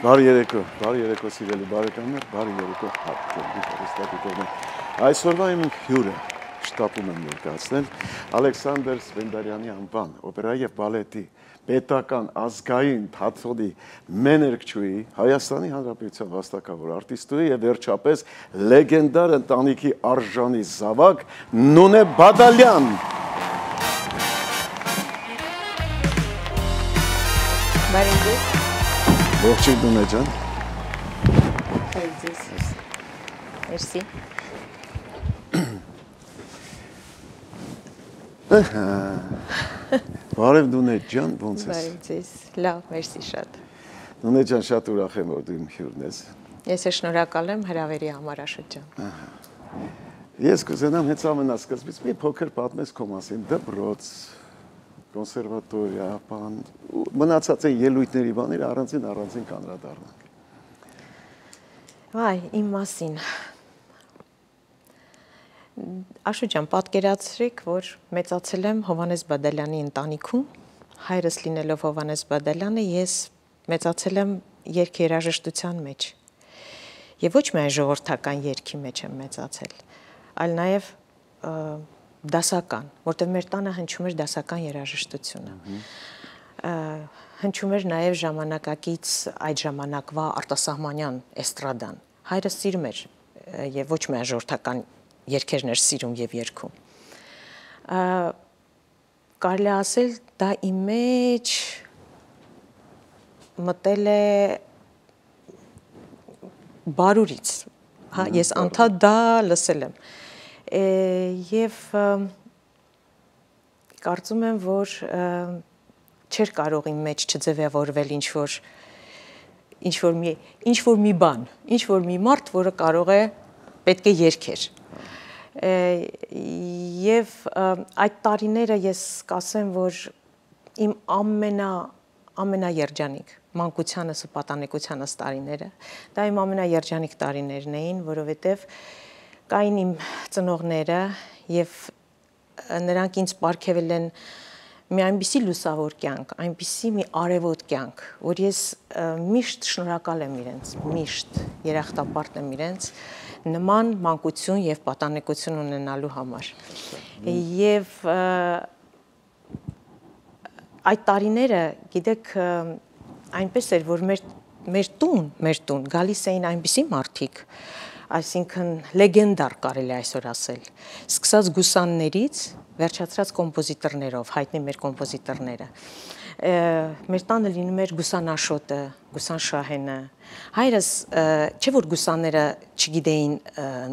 Բարի երեկո սիրելի բարեկամներ, բարի երեկո հատկորներ։ Այսօրվա իմ հյուրը շտապում եմ ներկայացնել Ալեքսանդր Սվենդարյանի անվան օպերայի եւ բալետի պետական ազգային թատրոնի մեներկչուհի, Հայաստանի Հանրապետության վաստակավոր արտիստուհի եւ վերջապես լեգենդար ընտանիքի արժանի զավակ Նունե Բադալյան։ Ողջույն Նունե ջան։ Մերսի։ Բարև Նունե ջան, ոնց ես։ Բարև ձեզ։ Լավ, մերսի շատ։ Նունե ջան, շատ ուրախ եմ, որ դու իմ հյուրն ես։ Ես շնորհակալ եմ հրավերի համար Աշոտ ջան։ Ես կուզենամ հենց ամենասկզբից մի փոքր պատմես քո մասին, դպրոց, կոնսերվատորիա, բան, մնացած են ելույթների բաները առանձին կանրադառնանք։ Վայ, իմ մասին։ Աշոտ ջան, պատկերացրեք, որ մեծացել եմ Հովհաննես Բադալյանի ընտանիքում, հայրս լինելով Հովհաննես Բադալյանը, ես մեծացել եմ երգերաժշտության մեջ։ Եվ ոչ միայն ժողովրդական երգի մեջ եմ մեծացել, այլ նաև դասական, որտեղ մեր տանը հնչում էր դասական երաժշտությունը։ Հնչում էր նաև ժամանակակից այդ ժամանակվա արտասահմանյան էստրադան։ Հայրս սիրում էր եւ ոչ միայն ժողովրդական երգերն էր սիրում եւ երգում։ Կարելի ասել դա իմ մեջ մտել է բարուրից։ Հա, ես անդադ դա լսել եմ։ Եվ կարծում եմ, որ չէր կարող իմ մեջ չձևավորվել ինչ-որ մի բան, ինչ-որ մի մարդ, որը կարող է պետք է երգեր։ Եվ այդ տարիները ես կասեմ, որ իմ ամենաերջանիկ մանկությանս ու պատանեկությանս տարիները, դա իմ ամենաերջանիկ տարիներն էին, որովհետև կային իմ ծնողները եւ նրանք ինձ պարգևել են մի այնպիսի լուսավոր կյանք, այնպիսի մի արևոտ կյանք, որ ես միշտ շնորհակալ եմ իրենց, միշտ երախտապարտ եմ իրենց նման մանկություն եւ պատանեկություն ունենալու համար։ Եվ այդ տարիները, գիտեք, այնպես էր, որ մեր տուն գալիս էին այնպիսի մարդիկ, այսինքն լեգենդար կարելի այսօր ասել, սկսած գուսաններից, վերջացրած կոմպոզիտորներով, հայտնի մեր կոմպոզիտորները։ Մեր տանը լինում էր Գուսան Աշոտը, Գուսան Շահենը։ Հայրս, չէ որ գուսանները չգիտեին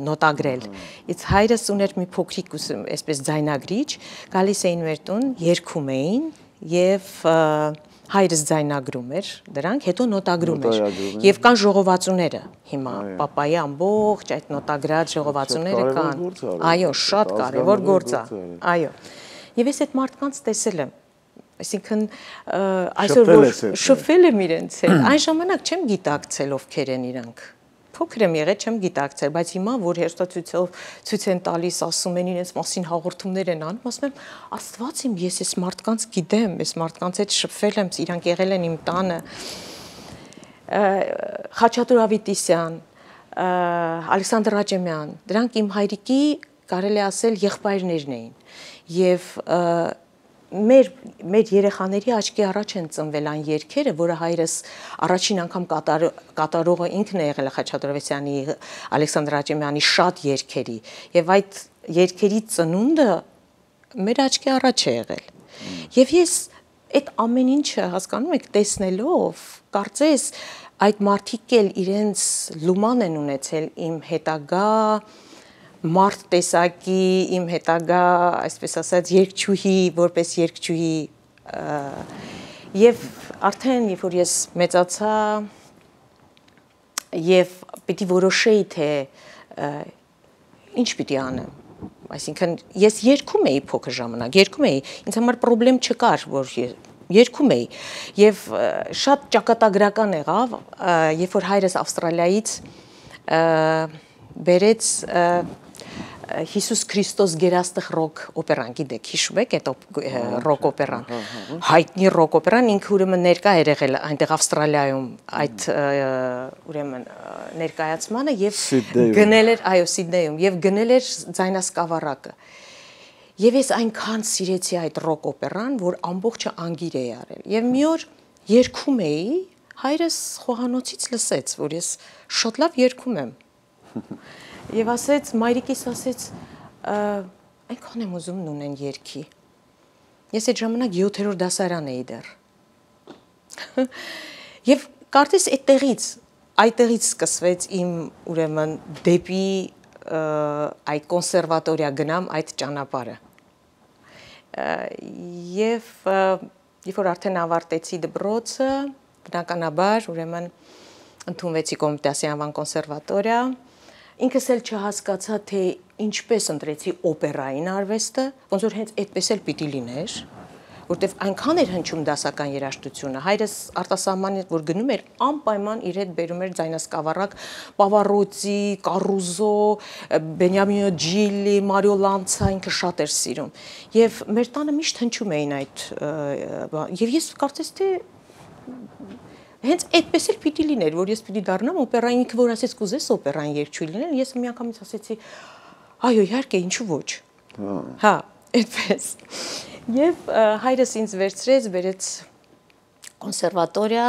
նոտագրել, իսկ հայրս ուներ մի փոքրիկ, այսպես ձայնագրիչ, գալիս էին մեր տուն, երգում էին եւ հայրս ձայնագրում էր դրանք, հետո նոտագրում էր։ Եվ կան ժողովածուները հիմա, պապայի ամբողջ այդ նոտագրած ժողովածուները կան։ Այո, շատ կարևոր գործ է։ Այո։ Եվ ես այդ մարդկանց տեսել եմ, այսինքն այսօր որ շփվել եմ իրենց հետ, այն ժամանակ չեմ գիտակցել ովքեր են իրանք։ Փոքր եմ եղել, չեմ գիտակցել, բայց հիմա որ հերթացույցով ցույց են տալիս, ասում են իրենց մասին հաղորդումներ են անում, ասում եմ, Աստված իմ, ես այս մարդկանց գիտեմ, այս մարդկանց հետ շփվել եմ, իրանք եղել են իմ տանը։ Խաչատուր Ավետիսյան, Ալեքսանդր Աջեմյան, դրանք իմ հայրիկի կարելի ասել եղբայրներն էին։ Եվ մեր երեխաների աչքի առաջ են ծնվել այն երգերը, որը հայրս առաջին անգամ կատարողը ինքն է եղել Խաչատուր Ավետիսյանի, Ալեքսանդր Աջեմյանի շատ երգերի, եւ այդ երգերի ծնունդը մեր աչքի առաջ է եղել։ Եվ ես այդ ամեն ինչը հասկանում եք տեսնելով, կարծես այդ մարդիկ էլ իրենց լուման են ունեցել իմ հետագա մարդ տեսակի, իմ հետագա, այսպես ասած, երգչուհի, որպես երգչուհի, եւ արդեն երբ որ ես մեծացա եւ պիտի որոշեի թե ինչ պիտի անեմ, այսինքն ես երգում էի փոքր ժամանակ, երգում էի, ինձ համար խնդրեմ չկար, որ երգում էի եւ շատ ճակատագրական եղավ, երբ որ հայրս Ավստրալիայից բերեց Հիսուս Քրիստոս գերաստղ ռոք օպերան, գիտեք, հիշում եք այդ ռոք օպերան, հայտնի ռոք օպերան, ինքը ուրեմն ներկա էր եղել այնտեղ Ավստրալիայում այդ ուրեմն ներկայացմանը եւ գնել էր, այո, Սիդնեյում եւ գնել էր ձայնասկավառակը։ Եվ ես այնքան սիրեցի այդ ռոք օպերան, որ ամբողջը անգիր էի արել։ Եվ մի օր երգում էի, հայրս խոհանոցից լսեց, որ ես շատ լավ երգում եմ։ Եվ ասեց, մայրիկիս ասեց, այնքան եմ ուզում նունեն երգի։ Ես այդ ժամանակ 7-րդ դասարան էի դեռ։ Եվ կարծես այդտեղից սկսվեց իմ ուրեմն դեպի այդ կոնսերվատորիա գնամ այդ ճանապարհը։ Եվ երբ որ արդեն ավարտեցի դպրոցը, բնականաբար ուրեմն ընդունվեցի Կոմիտասի անվան կոնսերվատորիա, ինքս էլ չհասկացա, թե ինչպես ընտրեցի օպերային արվեստը, ոնց որ հենց այդպես էլ պիտի լիներ, որտեվ այնքան էր հնչում դասական երաժշտությունը, հայրս արտասահմանից որ գնում էր, անպայման իր հետ բերում էր ձայնասկավառակ, Պավարոտի, Կարուզո, Բենյամինո Ջիլի, Մարիո Լանցա, ինքը շատ էր սիրում։ Եվ մեր տանը միշտ հնչում էին այդ, եւ ես կարծես թե հենց այդպես էլ պիտի լիներ, որ ես պիտի դառնամ օպերային, ինքը որ ասեց կուզես օպերային երգչուհի լինել, ես մի անգամից ասեցի, այո, իհարկե, ինչու ոչ։ Հա, այդպես։ Եվ հայրս ինձ վերցրեց, բերեց կոնսերվատորիա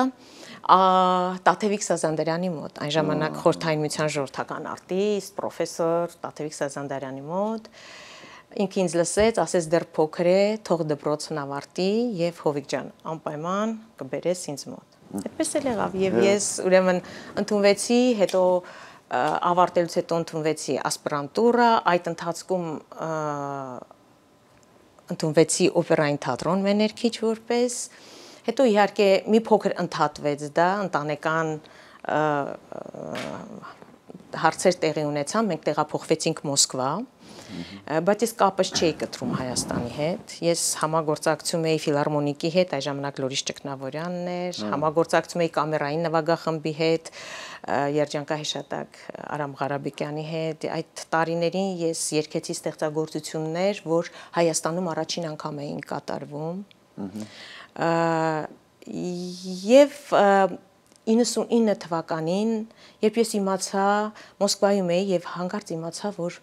Տաթևիկ Սազանդարյանի մոտ, այն ժամանակ Խորհրդային Միության ժողովրդական արտիստ, պրոֆեսոր Տաթևիկ Սազանդարյանի մոտ։ Ինքը ինձ լսեց, ասեց դեռ փոքր է, թող դպրոցն ավարտի եւ Հովիկ ջան, անպայման կբերես ինձ մոտ։ Այդպես էլ եղավ եւ ես ուրեմն ընդունվեցի, հետո ավարտելուց հետո ընդունվեցի ասպիրանտուրա, այդ ընթացքում ընդունվեցի օպերային թատրոն մեներքիչ որպես, հետո իհարկե մի փոքր ընդհատվեց դա, ընտանեկան հարցեր տեղի ունեցան, մենք տեղափոխվեցինք Մոսկվա, բայց ես կապս չէի կտրում Հայաստանի հետ, ես համագործակցում էի ֆիլհարմոնիկի հետ, այդ ժամանակ Լորիս Ճգնավորյանն էր, համագործակցում էի կամերային նվագախմբի հետ, երջանկահիշատակ Արամ Ղարաբեկյանի հետ, այդ տարիներին ես երգեցի ստեղծագործություններ, որ Հայաստանում առաջին անգամ էին կատարվում, եւ 99 թվականին, երբ ես իմացա, Մոսկվայում էի եւ հանկարծ իմացա, որ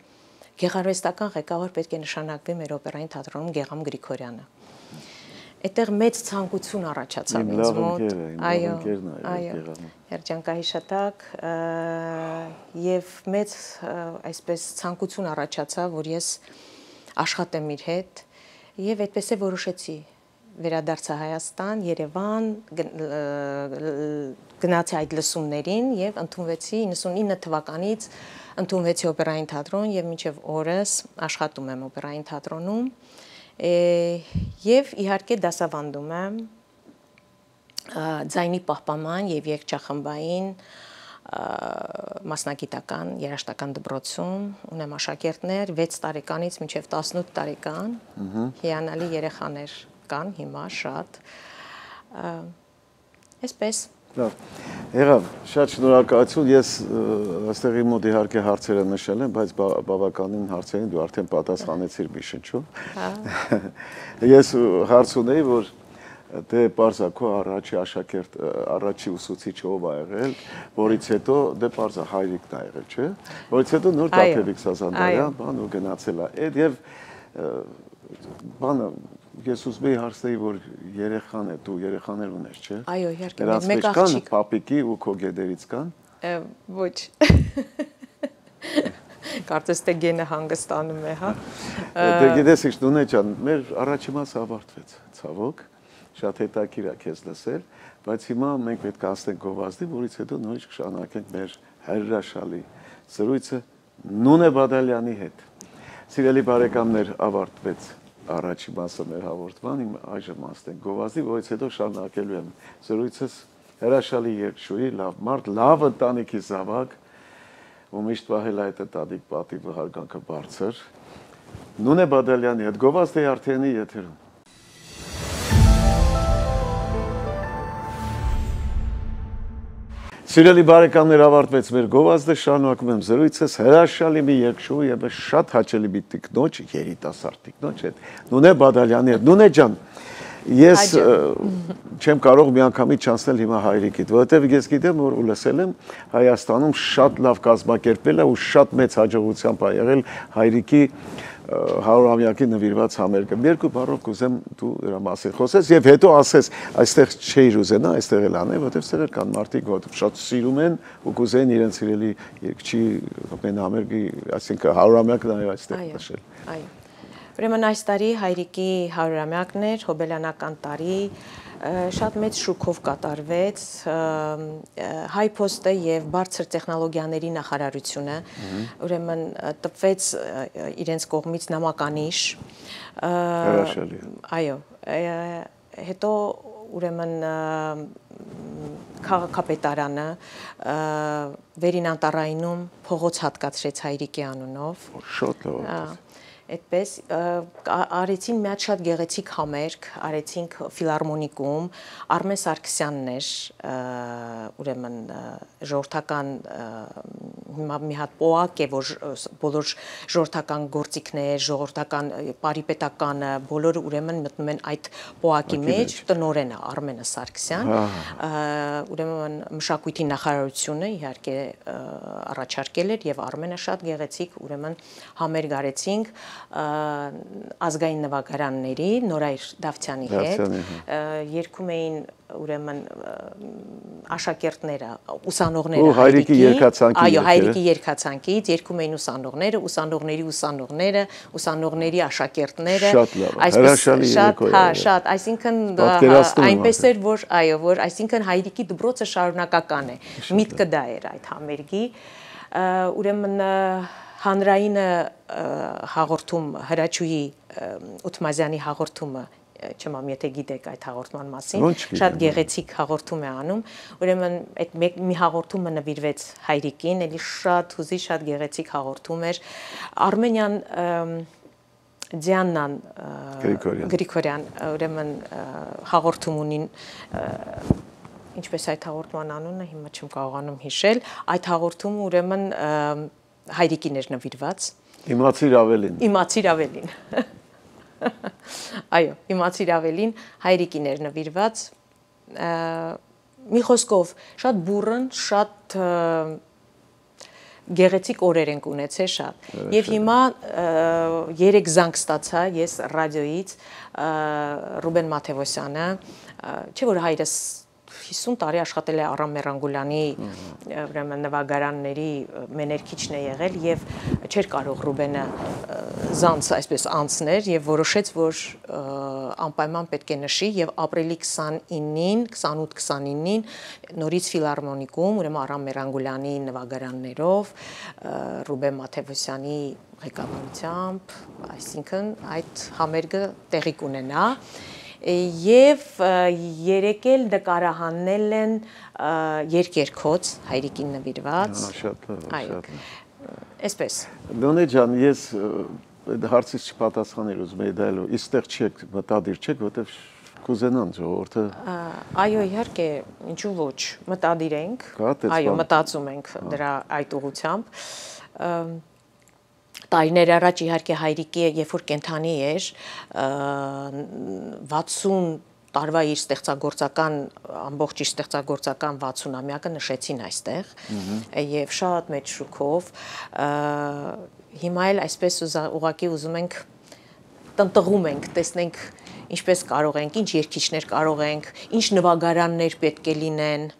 գեղարվեստական ղեկավար պետք է նշանակվի մեր օպերային թատրոնում Գեգամ Գրիգորյանը։ Այդտեղ մեծ ցանկություն առաջացավ ինձ մոտ, այո, երջանկահիշատակ եւ մեծ այսպես ցանկություն առաջացավ, որ ես աշխատեմ իր հետ եւ այդպես է որոշեցի վերադարձա Հայաստան, Երևան, գնացի այդ լսումներին եւ ընդունվեցի 99 թվականից ընդունվեցի օպերային թատրոն եւ մինչեւ օրս աշխատում եմ օպերային թատրոնում եւ իհարկե դասավանդում եմ ձայնի պահպանման եւ երգչախմբային մասնագիտական երաժշտական դպրոցում ունեմ աշակերտներ 6 տարեկանից մինչեւ 18 տարեկան հիանալի երեխաներ կան հիմա շատ այսպես Լավ, եղավ, շատ շնորհակալություն, ես այստեղի մոտ իհարկե հարցերը նշել եմ, բայց բավականին հարցերին դու արդեն պատասխանեցիր մի շնչում։ Ես հարց ունեի, որ դե պարզա քո առաջի աշակերտ, առաջի ուսուցիչը ով ա եղել, որից հետո դե պարզա հայրիկն ա եղել, չէ՞։ Որից հետո նոր Տաթևիկ Սազանդարյան, բան ու գնացել ա։ Այդ եւ բանը Ես ուզում եի հարցնեի, որ երեխան է, դու երեխաներ ունես, չէ՞։ Այո, իհարկե, մեկ աղջիկ։ Պապիկի ու քո գեդերից կան։ Ոչ։ Կարծես թե գենը հանգստանում է, հա։ Դե գիտես ինչ, Նունե ջան, մեր առաջի մասը ավարտվեց, ցավոք։ Շատ հետաքրքիր է քեզ լսել, բայց հիմա մենք պետք է ասենք գովազդի, որից հետո նորից կշարունակենք մեր հրաշալի զրույցը Նունե Բադալյանի հետ։ Սիրելի բարեկամներ, ավարտվեց առաջի մասը մեր հաղորդման, այժմ ասենք գովազդի, որից հետո շարունակելու եմ զրույցս հրաշալի երգչուհի, լավ մարդ, լավ ընտանիքի զավակ, ու միշտ պահել այդ տատիկ պատիվը հարգանքը բարձր, Նունե Բադալյանի հետ գովազդի արդյունի եթերում։ Սիրելի բարեկամներ, ավարտվեց մեր գովազդը, շարունակում եմ զրույցս հրաշալի մի երգչուհու եւ շատ հաճելի մի տիկնոջ, երիտասարդ տիկնոջ հետ, Նունե Բադալյանի հետ։ Նունե ջան, ես չեմ կարող միանգամից չանցնել հիմա հայրիկիդ, որովհետեւ ես գիտեմ, որ ու լսել եմ Հայաստանում շատ լավ կազմակերպվել է ու շատ մեծ հաջողությամբ ա եղել հայրիկի 100-ամյակի նվիրված համերգը։ Երկու բառով կուզեմ դու դրա մասին խոսես եւ հետո ասես, այստեղ չէի ուզենա, այստեղ էլ անե, որովհետեւ սեր կան մարդիկ, որ շատ սիրում են ու կուզեն իրենց սիրելի երգչի համերգի, այսինքն 100-ամյակն այո այստեղ նշել։ Այո։ Ուրեմն այս տարի հայրիկի 100-ամյակն էր, հոբելյանական տարի, շատ մեծ շուկով կատարվեց HiPost-ը եւ բարձր տեխնոլոգիաների նախարարությունը, ուրեմն տպվեց իրենց կողմից նամականիշ։ Հրաշալի։ Այո, հետո ուրեմն քաղաքապետարանը Վերին Անտառայինում փողոց հատկացրեց հայրիկի անունով։ Շատ լավ։ Այդպես արեցին մի հատ շատ գեղեցիկ համերգ, արեցինք ֆիլհարմոնիկում, Արմեն Սարգսյանն էր, ուրեմն ժողովրդական մի հատ պոակ է, որ բոլոր ժողովրդական գործիքներ, ժողովրդական պարիպետականը, բոլորը ուրեմն մտնում են այդ պոակի մեջ, տնօրենը Արմենը Սարգսյան, ուրեմն մշակույթի նախարարությունը իհարկե առաջարկել էր եւ Արմենը շատ գեղեցիկ ուրեմն համերգ արեցինք ազգային նվագարանների Նորայր Դավթյանի հետ երգում էին ուրեմն աշակերտները ուսանողները հայրիկի երգացանկից այո հայրիկի երգացանկից երգում էին ուսանողները ուսանողների ուսանողների աշակերտները շատ լավ հրաշալի երգ շատ այսինքն այնպես էր որ այո որ այսինքն հայրիկի դպրոցը շարունակական է միտքը դա էր այդ համերգի ուրեմն հանրայինը հաղորդում հրաչուհի Ութմազյանի հաղորդումը չեմ եթե գիտեք այդ հաղորդման մասին շատ գեղեցիկ հաղորդում է անում ուրեմն այդ մի հաղորդումը նվիրվեց հայրիկին էլի շատ հուզի շատ գեղեցիկ հաղորդում էր Արմենյան Դիանան Գրիգորյան ուրեմն հաղորդում ունին ինչպես այդ հաղորդման անունը հիմա չեմ կարողանում հիշել այդ հաղորդումը ուրեմն հայրիկին էր նվիրված Իմացիր ավելին Իմացիր ավելին Այո իմացիր ավելին հայրիկին էր նվիրված մի խոսքով շատ բուրըն շատ գեղեցիկ օրեր ենք ունեցել շատ եւ հիմա 3 զանգ ստացա ես ռադիոից Ռուբեն Մաթևոսյանը չէ որ հայրս 50 տարի աշխատել է Արամ Մերանգուլյանի ուրեմն նվագարանների մեներքիչն է եղել եւ չէր կարող Ռուբենը զանց այսպես անցներ եւ որոշեց որ անպայման պետք է նշի եւ ապրիլի 29-ին 28-29-ին նորից ֆիլհարմոնիկում ուրեմն Արամ Մերանգուլյանի նվագարաններով Ռուբեն Մաթևոսյանի ղեկավարությամբ այսինքն այդ համերգը տեղի կունենա Եվ երեկել նկարահանել են երկերքոց հայրիկին նվիրված Շատ լավ Այսպես Նոնե ջան ես հարցից չպատասխանել ուզում եի դայլու իստեղ չեք մտադիր չեք որտեվ կուզենան ժողովուրդը Այո իհարկե ինչու ոչ մտադիր ենք այո մտածում ենք դրա այդ ուղղությամբ Տարիներ առաջ իհարկե հայրիկի երբ որ կենթանի էր 60 տարվա իր ստեղծագործական ամբողջ իր ստեղծագործական 60-ամյակը նշեցին այստեղ եւ շատ մեծ շուկով հիմա էլ այսպես ուղղակի ուզում ենք տնտղում ենք տեսնենք ինչպես կարող ենք ինչ երգիչներ կարող ենք ինչ նվագարաններ պետք է լինեն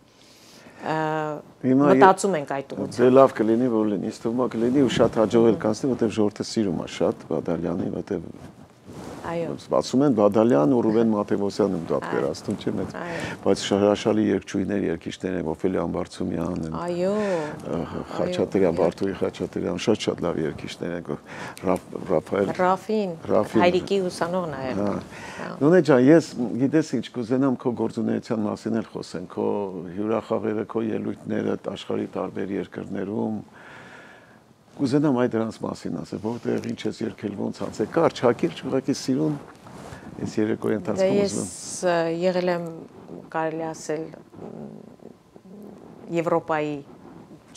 մտածում ենք այդ ուղղությամբ։ Դե լավ կլինի, որ լինի, ինձ թվում է կլինի ու շատ հաջողել կանցնի, որտեղ ժողովուրդը սիրում է շատ Բադալյանին, որտեղ Այո։ Սպասում են Բադալյան ու Ռուբեն Մաթևոսյանը դու պատկերացնում չեմ, բայց հրաշալի երգչուհիներ, երգիչներ են, Օֆելիան Բարցումյան, Այո։ Խաչատրյան, Բարթուի Խաչատրյան, շատ լավ երգիչներ են, Ռաֆայել Ռաֆին, հայրիկի ուսանողն է եղել։ Նոնե ջան, ես գիտես ինչ կուզենամ քո գործունեության մասին էլ խոսենք, քո հյուրախաղերը, քո ելույթները աշխարհի տարբեր երկրներում Կուզենամ այդ դրանց մասին ասել, որտեղ ինչ ես երգել, ոնց անց է, կարճ, հակիրճ, ուղղակի սիրուն, ես երեկոյի ընթացքում ուզում եմ։ Ես եղել եմ, կարելի ասել, Եվրոպայի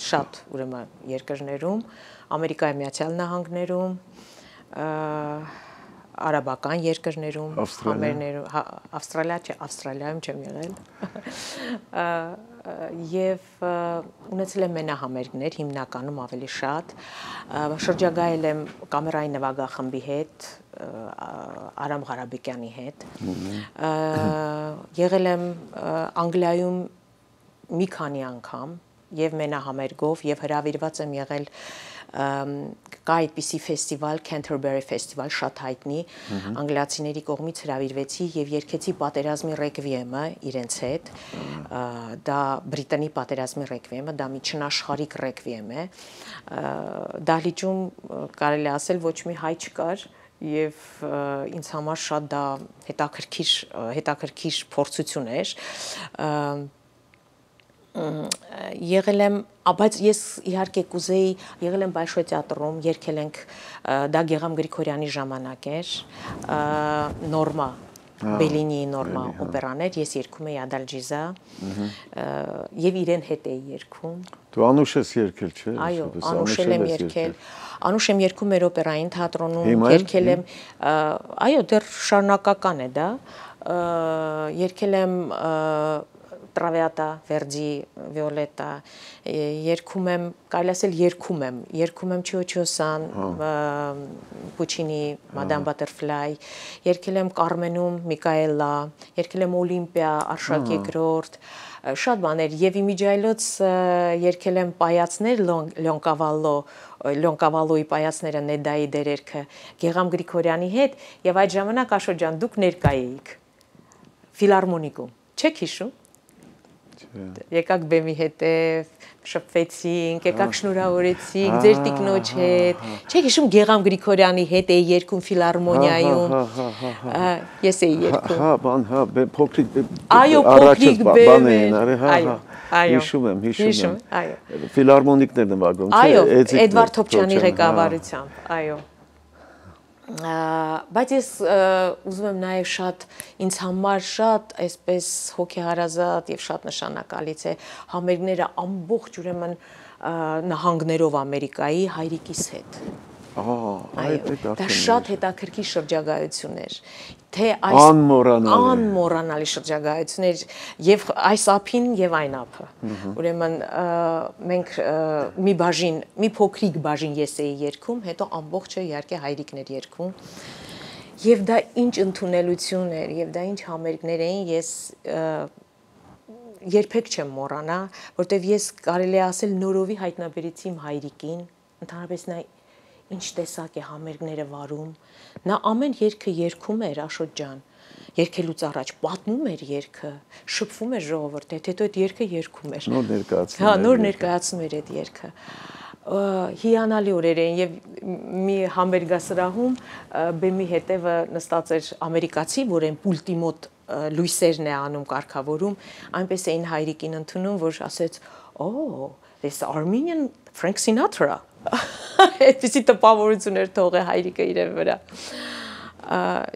շատ ուրեմն երկրներում, Ամերիկայի Միացյալ Նահանգներում, արաբական երկրներում, Ավստրալիայում չեմ եղել, եւ ունեցել եմ մենահամերգներ, հիմնականում ավելի շատ, շրջագայել եմ կամերային նվագախմբի հետ, Արամ Ղարաբեկյանի հետ, եղել եմ Անգլիայում մի քանի անգամ, եւ մենահամերգով, եւ հրավիրված եմ եղել կա այդպիսի ֆեստիվալ, Canterbury ֆեստիվալ, շատ հայտնի, անգլիացիների կողմից հրավիրվեցի եւ երգեցի պատերազմի ռեկվիեմը իրենց հետ, դա Բրիտանի պատերազմի ռեկվիեմը, դա մի չնաշխարհիկ ռեկվիեմ է, դահլիճում կարելի ասել ոչ մի հայ չկար, եւ ինձ համար շատ դա հետաքրքիր փորձություն էր, եղել եմ, բայց ես իհարկե կուզեի, եղել եմ Բայշոյ թատրոնում, երգել ենք, դա Գեգամ Գրիգորյանի ժամանակ էր, Նորմա, Բելինիի Նորմա օպերաներ, ես երգում էի Ադալջիզա, եւ իրեն հետ էի երգում։ Դու Անուշ ես երգել, չէ՞։ Այո, Անուշել եմ երգել։ Անուշ եմ երգում մեր օպերային թատրոնում, երգել եմ, այո, դեռ շարունակական է դա, երգել եմ Traviata, Verdi, Violetta, երգում եմ, կարելի ասել երգում եմ Չիոչիոսան, Puccini, Madame Butterfly, երգել եմ Կարմենում Միկայելա, երգել եմ Օլիմպիա, Արշակ երկրորդ, շատ բաներ, եւ իմիջայլոց երգել եմ պայացներ Լյոնկավալոյի պայացները Նեդայի դերերքը Գեգամ Գրիգորյանի հետ, եւ այդ ժամանակ Աշոտ ջան դուք ներկա էիք ֆիլհարմոնիկում, չեք հիշում։ Եկաք բեմի հետև, շփվեցինք, եկաք շնորհավորեցինք ձեր տիկնոջ հետ, չեք հիշում Գեգամ Գրիգորյանի հետ էի երգում ֆիլհարմոնիայում, ես էի երգում։ Հա, բան, հա, փոքրիկ փոքրիկ բեմ են, այո, հիշում եմ, այո, ֆիլհարմոնիկներն են վագում, այո, Էդվարդ Թոփչյանի ղեկավարությամբ, այո։ Բայց ես ուզում եմ նաև շատ ինձ համար շատ այսպես հոգեհարազատ եւ շատ նշանակալից է համերգները ամբողջ ուրեմն նահանգներով Ամերիկայի հայրիկիս հետ։ Դա շատ հետաքրքիր շրջագայություն էր, թե այս անմոռանալի շրջագայություն էր եւ այս ափին եւ այն ափը։ Ուրեմն մենք մի փոքրիկ բաժին ես էի երգում, հետո ամբողջը իհարկե հայրիկներ երգում։ Եվ դա ինչ ընդունելություն էր, եւ դա ինչ համերգներ էին, ես երբեք չեմ մոռանա, որտեվ ես կարելի է ասել նորովի հայտնաբերեցի իմ հայրիկին, ընդհանրապես նա ինչ տեսակ է համերգները վարում, նա ամեն երգը երգում էր Աշոտ ջան, երգելուց առաջ պատմում էր երգը, շփվում էր ժողովրդի հետ, հետո այդ երգը երգում էր։ Նոր ներկայացնում էր այդ երգը։ Հիանալի օրեր էին եւ մի համերգասրահում բեմի հետևը նստած էր ամերիկացի, որ այն պուլտի մոտ լույսերն է անում կարգավորում, այնպես էին հայրիկին ընդունում, որ ասեց, «Oh, this Armenian Frank Sinatra»։ Այդպիսի տպավորություն էր թողել հայրիկը իրեն վրա։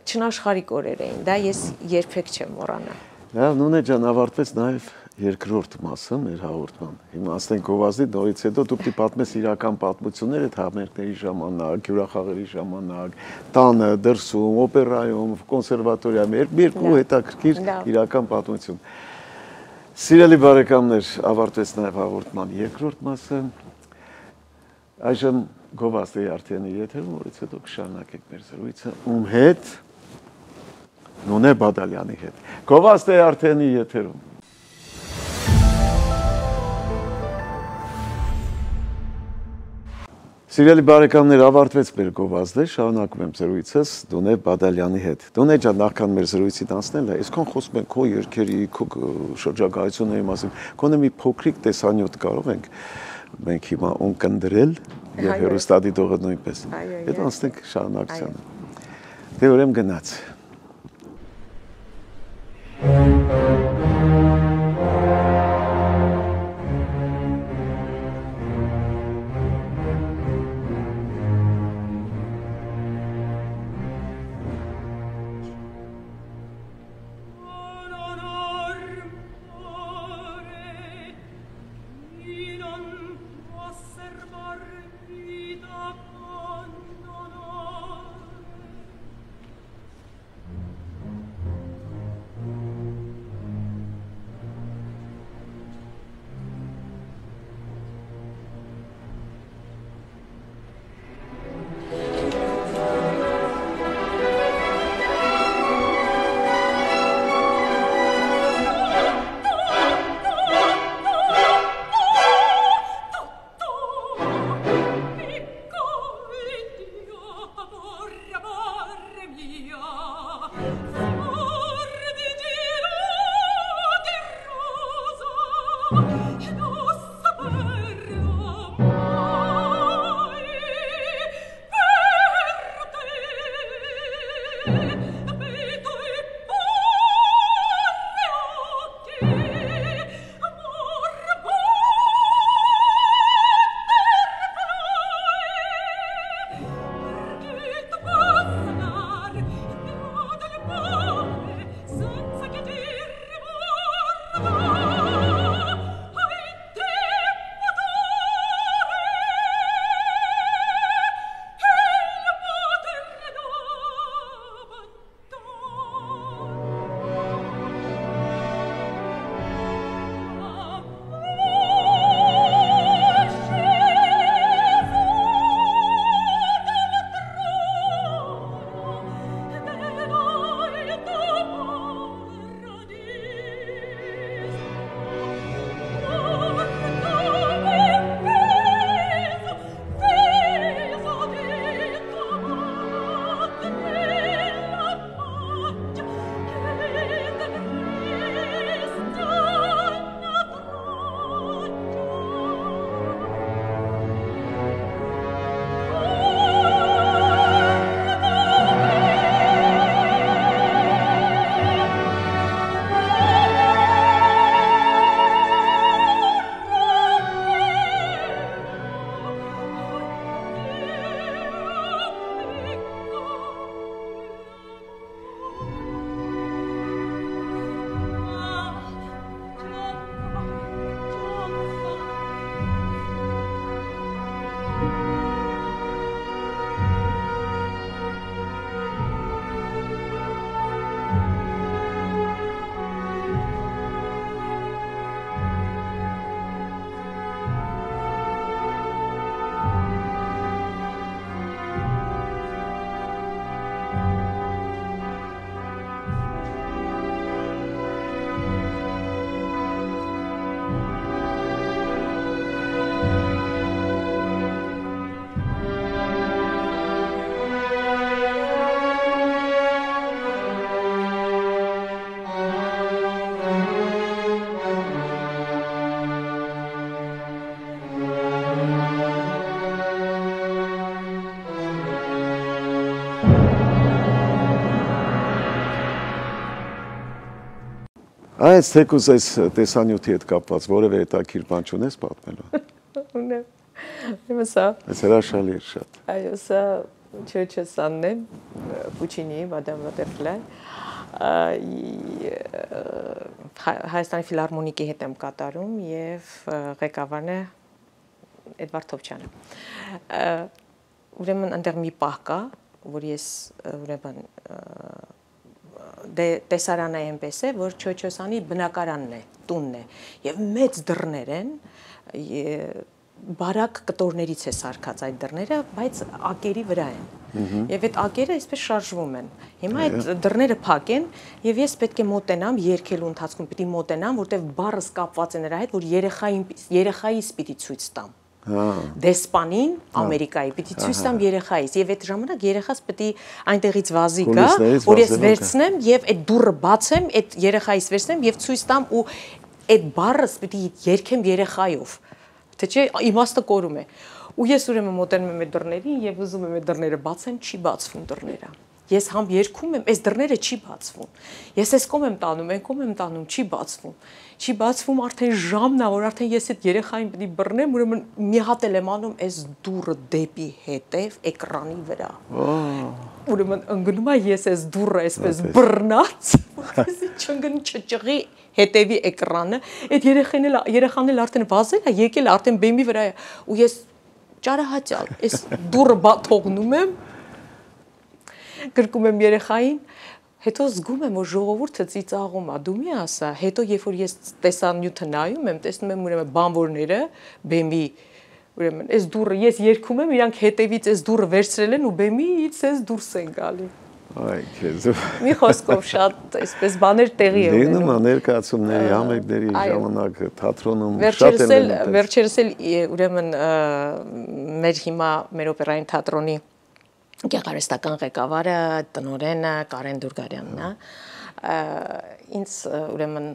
Չնաշխարհիկ օրեր էին, դա ես երբեք չեմ մոռանա։ Լավ, Նունե ջան, ավարտվեց նաև երկրորդ մասը մեր հաղորդման։ Հիմա ասենք գովազդի նորից հետո դուք պիտի պատմես իրական պատմություններ այդ համերգների ժամանակ, հյուրախաղերի ժամանակ, տանը, դրսում, օպերայում, կոնսերվատորիայում, երկու հետաքրքիր իրական պատմություն։ Սիրելի բարեկամներ, ավարտվեց նաև հաղորդման երկրորդ մասը։ Այժմ գովազդի արդեն եթերում, որից հետո կշարունակենք մեր զրույցը ում հետ, Նունե Բադալյանի հետ։ Գովազդի արդեն եթերում։ Սիրելի բարեկամներ, ավարտվեց մեր գովազդը, շարունակում եմ զրույցս Նունե Բադալյանի հետ։ Նունե ջան, նախքան մեր զրույցին անցնել, այսքան խոսում ենք քո երգերի, քո շրջագայությունների մասին, գոնե մի փոքրիկ տեսանյութ կարող ենք մենք հիմա ունկնդրել եւ հեռուստադիտողը նույնպես։ Հետո անցնենք շարունակությանը։ Դե ուրեմն գնաց։ Այս թեկուզ այս տեսանյութի հետ կապված որևէ հետաքրքիր բան չունես պատմելու։ Ունեմ։ Սա։ Այս հրաշալի էր շատ։ Այո, սա Չոչեսանն է, Պուչինի, Մադամ Բատերֆլայ։ Հայաստանի ֆիլհարմոնիկի հետ եմ կատարում եւ ղեկավարն է Էդվարդ Թովչյանը։ Ուրեմն այնտեղ մի պահ կա, որ ես ուրեմն տեսարանը այնպես է, որ Չոչեսանի բնակարանն է, տունն է, եւ մեծ դռներ են, բարակ կտորներից է սարքած այդ դռները, բայց ակերի վրա են։ Եվ այդ ակերը այսպես շարժվում են։ Հիմա այդ դռները փակ են, եւ ես պետք է մոտենամ, երգելու ընթացքում պիտի մոտենամ, որտեղ բառս կապված է նրա հետ, որ երեխայիս պիտի ցույց տամ։ Դեսպանին Ամերիկայի պիտի ցույց տամ երեխայիս եւ այդ ժամանակ երեխաս պիտի այնտեղից վազի գա, որ ես վերցնեմ եւ այդ դուռը բացեմ, այդ երեխայիս վերցնեմ եւ ցույց տամ ու այդ բառս պիտի երգեմ երեխայով։ Թե չէ իմաստը կորում է։ Ու ես ուրեմն մոտենում եմ այդ դռներին եւ ուզում եմ այդ դռները բացեմ, չի բացվում դռները։ Ես համ երգում եմ, այս դռները չի բացվում։ Ես այս կողմ եմ տանում, այն կողմ եմ տանում, չի բացվում։ Չի բացվում, արդեն ժամն է, որ արդեն ես այդ երեխային պիտի բռնեմ, ուրեմն մի հատ էլ եմ անում այս դուռը դեպի հետև էկրանի վրա։ Ուրեմն ընկնում է ես այս դուռը այսպես բռնած, որպեսզի չընկնի չճղի հետևի էկրանը, այդ երեխան էլ արդեն վազել է, եկել է, արդեն բեմի վրա է, ու ես ճարահատյալ, այս դուռը թողնում եմ, գրկում եմ երեխային, հետո զգում եմ, որ ժողովուրդը ծիծաղում է, դու մի ասա, հետո երբ որ ես տեսանյութը նայում եմ, տեսնում եմ ուրեմն բանվորները, բեմի, ուրեմն այս դուռը ես երգում եմ, իրանք հետևից այս դուռը վերցրել են ու բեմից այս դուրս են գալի։ Այ քեզ։ Մի խոսքով շատ այսպես բաներ տեղի է ունենում։ Լինում է ներկայացումների, համերգների ժամանակ թատրոնում շատ են։ Վերջերս էլ ուրեմն մեր հիմա մեր օպերային թատրոնի գեղարվեստական ղեկավարը տնօրենը Կարեն Դուրգարյանն է։ Ինձ ուրեմն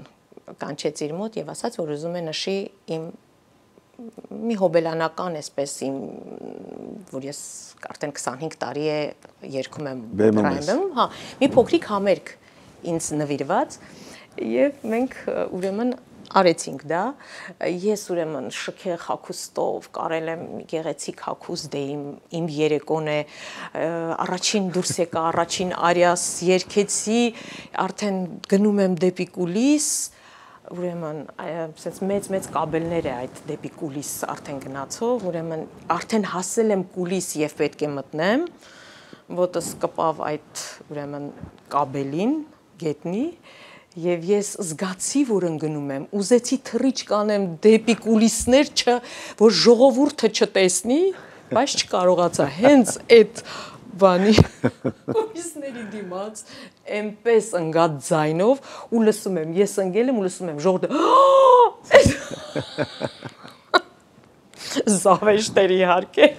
կանչեց իր մոտ եւ ասաց, որ ուզում է նշի իմ մի հոբելանական այսպես իմ, որ ես արդեն 25 տարի է երգում եմ օպերայում, հա, մի փոքրիկ համերգ ինձ նվիրված եւ մենք ուրեմն արեցինք դա, ես ուրեմն շքեղ հագուստով կարել եմ գեղեցիկ հագուստ իմ երեկոն է, առաջին դուրս եկա, առաջին արիաս երգեցի, արդեն գնում եմ դեպի կուլիս, ուրեմն ասես մեծ կաբելներ է այդ դեպի կուլիս արդեն գնացող, ուրեմն արդեն հասել եմ կուլիս եւ պետք է մտնեմ, ոտս կպավ այդ ուրեմն կաբելին, գետնի Եվ ես զգացի, որ ընկնում եմ, ուզեցի թռիչք անեմ դեպի կուլիսներ, որ ժողովուրդը չտեսնի, բայց չկարողացա, հենց այդ բանի կուլիսների դիմաց, այնպես ընկած ձայնով ու լսում եմ, ես ընկել եմ ու լսում եմ, ժողովուրդը զավեշտեր իհարկե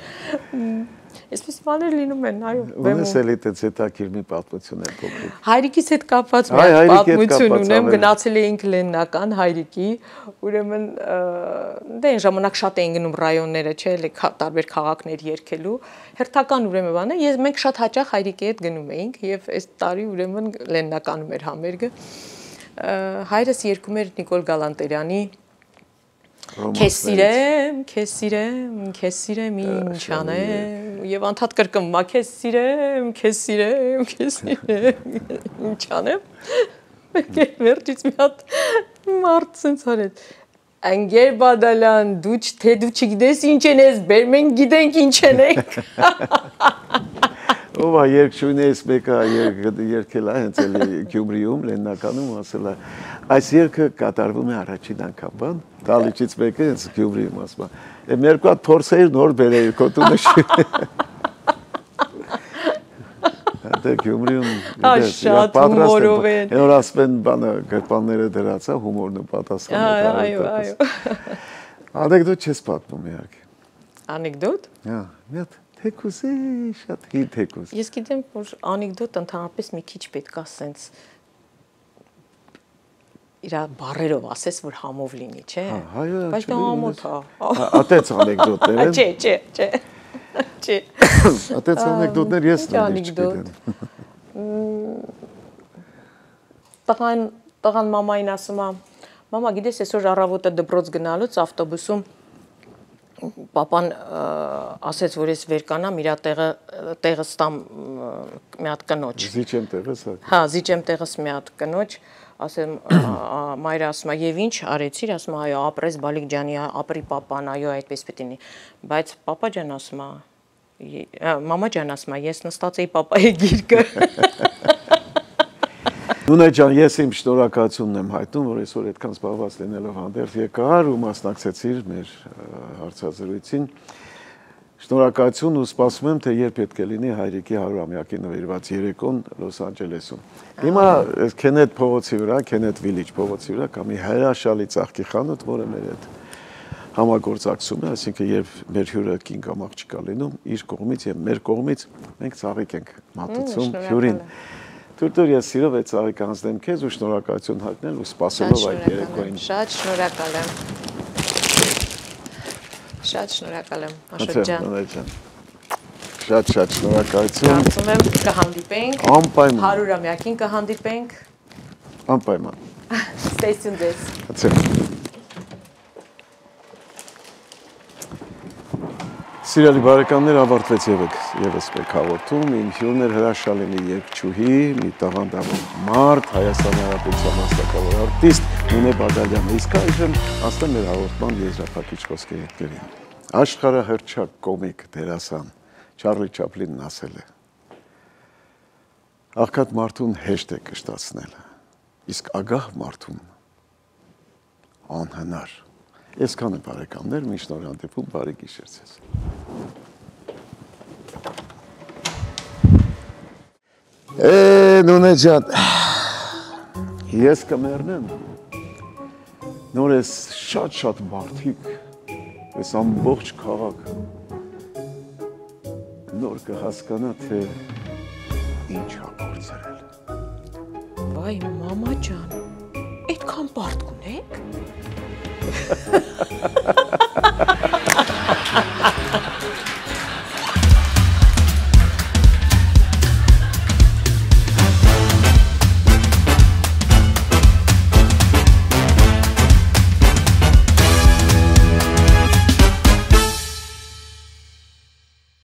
Այսպես բաներ լինում են, այո։ Ունես էլի տենց հետաքրքիր մի պատմություն է փոքրիկ։ Հայրիկից հետ կապված մի պատմություն ունեմ, գնացել էինք Լեննական հայրիկի, ուրեմն դե այն ժամանակ շատ էին գնում ռայոնները, չէ՞, տարբեր քաղաքներ երգելու, հերթական ուրեմն բան է, մենք շատ հաճախ հայրիկի հետ գնում էինք եւ այս տարի ուրեմն Լեննականում էր համերգը։ Հայրս երգում էր Նիկոլ Գալանտերյանի Քեզ սիրեմ, ինչ անեմ, եւ անդադ կրկնվում, քեզ սիրեմ, ինչ անեմ։ Վերջից մի հատ մարդ sense արեց։ Անգեր Բադալյան, դու չգիտես ինչ են ես, բեր մենք գիտենք ինչ ենք։ Ով է երկշույնից մեկը երկել է հենց էլի Գյումրիում, Լեննականում ասել է, այս երգը կատարվում է առաջին անգամ, Դալիճից մեկը հենց Գյումրիում ասում է, երկու հատ փորձեիր նոր բերեիր, քո տունը շի։ Դե Գյումրիում շատ հումորով են։ Որ ասում են բանը գրպանները դրած է, հումորն ու պատասխանը։ Այո։ Անեկդոտ չես պատմում իհարկե։ Անեկդոտ։ Հա, մի հատ թեկուս է, շատ հին թեկուս։ Ես գիտեմ, որ անեկդոտ ընդհանրապես մի քիչ պետք է սենց իր բառերով ասես, որ համով լինի, չէ։ Բայց դա ամոթ է։ Ատեց անեկդոտներ են։ Չէ։ Ատեց անեկդոտներ ես չգիտեմ։ Տղան մամային ասում է, մամա, գիտես, այսօր առավոտը դպրոց գնալուց ավտոբուսում Պապան ասեց, որ ես վեր կանամ, իր տեղը ստամ մի հատ կնոջ։ Զիջեմ տեղս։ Հա, զիջեմ տեղս մի հատ կնոջ, ասեմ, մայրը ասում է, եւ ինչ արեցիր, ասում է, այո, ապրես Բալիկ ջանի, ապրի պապան, այո, այդպես պետք է։ Բայց պապա ջան ասում է, մամա ջան ասում է, ես նստած էի պապայի գիրկը։ Նունե ջան, ես իմ շնորհակալությունն եմ հայտնում, որ այսօր այդքան զբաղված լինելով հանդերձ եկար ու մասնակցեցիր մեր հարցազրույցին։ Շնորհակալություն ու սպասում եմ, թե երբ պետք է լինի հայրիկի 100-ամյակի նվիրված երեկոն Լոս Անջելեսում։ Հիմա Քենեթ փողոցի վրա, Քենեթ Վիլիջ փողոցի վրա կա մի հրաշալի ծաղկի խանութ, որը մեր հետ համագործակցում է, այսինքն երբ մեր հյուրը կին կամ աղջկա լինում, իր կողմից եւ մեր կողմից մենք ծաղիկ ենք մատուցում հյուրին։ Դուր ես սիրով այդ ծաղիկը հանձնեմ քեզ ու շնորհակալություն հայտնել ու սպասելով այդ երեկոյին։ Շատ շնորհակալ եմ։ Շատ շնորհակալ եմ, Աշոտ ջան։ Շատ շնորհակալություն։ Կարծում եմ կհանդիպենք։ Անպայման։ 100-ամյակին կհանդիպենք։ Անպայման։ Ստեսյուն ձեզ։ Հացեք։ Սիրելի բարեկամներ, ավարտվեց եւս մեկ հաղորդում, իմ հյուրն էր հրաշալի մի երգչուհի, մի տաղանդավոր մարդ, Հայաստանի Հանրապետության մասնակավոր արտիստ Նունե Բադալյանը, իսկ այժմ ասեմ մեր հաղորդման եզրափակիչ խոսքերի հետքերին։ Աշխարհահռչակ կոմիկ դերասան Չարլի Չապլինն ասել է. աղքատ մարդուն հեշտ է կշտացնել, իսկ ագահ մարդուն անհնար։ Այսքանը բարեկամներ, մինչ նոր հանդիպում, բարի գիշեր ձեզ։ Նունե ջան, ես կմեռնեմ, նոր ես շատ մարդիկ, ես ամբողջ քաղաք, նոր կհասկանա, թե ինչ ա կործրել։ Վայ, մամա ջան, այդ այդքան պարտք ունեք։